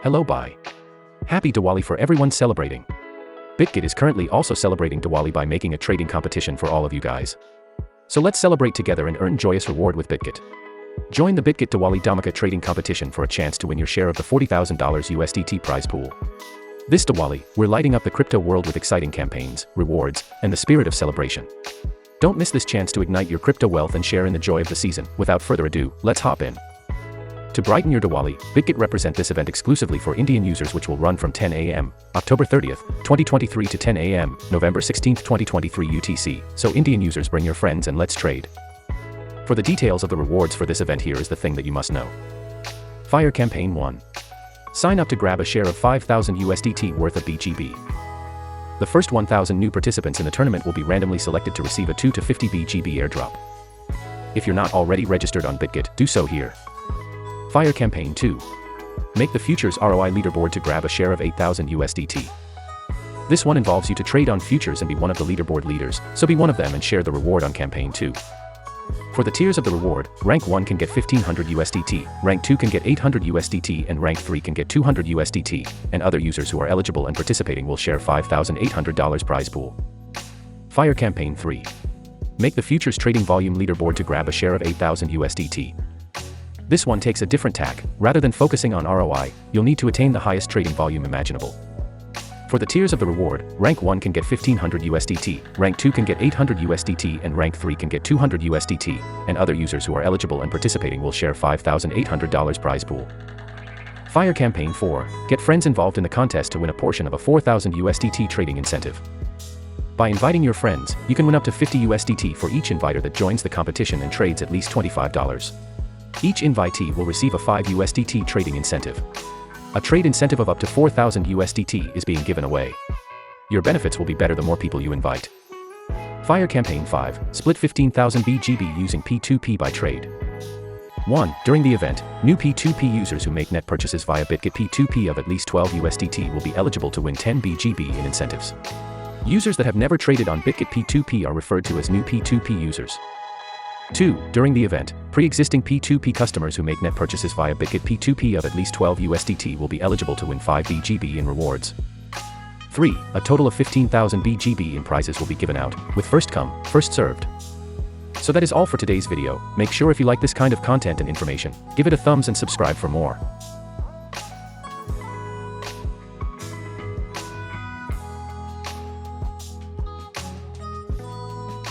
Hello Bhai. Happy Diwali for everyone celebrating. Bitget is currently also celebrating Diwali by making a trading competition for all of you guys. So let's celebrate together and earn joyous reward with Bitget. Join the Bitget Diwali Dhamaka trading competition for a chance to win your share of the $40,000 USDT prize pool. This Diwali, we're lighting up the crypto world with exciting campaigns, rewards, and the spirit of celebration. Don't miss this chance to ignite your crypto wealth and share in the joy of the season. Without further ado, let's hop in. To brighten your Diwali, Bitget represent this event exclusively for Indian users, which will run from 10 a.m. October 30th, 2023 to 10 a.m. November 16th, 2023 UTC, so Indian users bring your friends and let's trade. For the details of the rewards for this event, here is the thing that you must know. Fire Campaign 1. Sign up to grab a share of 5,000 USDT worth of BGB. The first 1,000 new participants in the tournament will be randomly selected to receive a 2 to 50 BGB airdrop. If you're not already registered on Bitget, do so here. Fire Campaign 2. Make the futures ROI leaderboard to grab a share of 8,000 USDT. This one involves you to trade on futures and be one of the leaderboard leaders, so be one of them and share the reward on Campaign 2. For the tiers of the reward, Rank 1 can get 1,500 USDT, Rank 2 can get 800 USDT and Rank 3 can get 200 USDT, and other users who are eligible and participating will share $5,800 prize pool. Fire Campaign 3. Make the futures trading volume leaderboard to grab a share of 8,000 USDT. This one takes a different tack. Rather than focusing on ROI, you'll need to attain the highest trading volume imaginable. For the tiers of the reward, Rank 1 can get 1,500 USDT, Rank 2 can get 800 USDT and Rank 3 can get 200 USDT, and other users who are eligible and participating will share $5,800 prize pool. Fire Campaign 4. Get friends involved in the contest to win a portion of a 4,000 USDT trading incentive. By inviting your friends, you can win up to 50 USDT for each inviter that joins the competition and trades at least $25. Each invitee will receive a 5 USDT trading incentive. A trade incentive of up to 4,000 USDT is being given away. Your benefits will be better the more people you invite. Fire Campaign 5. Split 15,000 BGB using P2P by trade. 1. During the event, new P2P users who make net purchases via Bitget P2P of at least 12 USDT will be eligible to win 10 BGB in incentives. Users that have never traded on Bitget P2P are referred to as new P2P users. 2. During the event, pre-existing P2P customers who make net purchases via Bitget P2P of at least 12 USDT will be eligible to win 5 BGB in rewards. 3. A total of 15,000 BGB in prizes will be given out, with first come, first served. So that is all for today's video. Make sure if you like this kind of content and information, give it a thumbs and subscribe for more.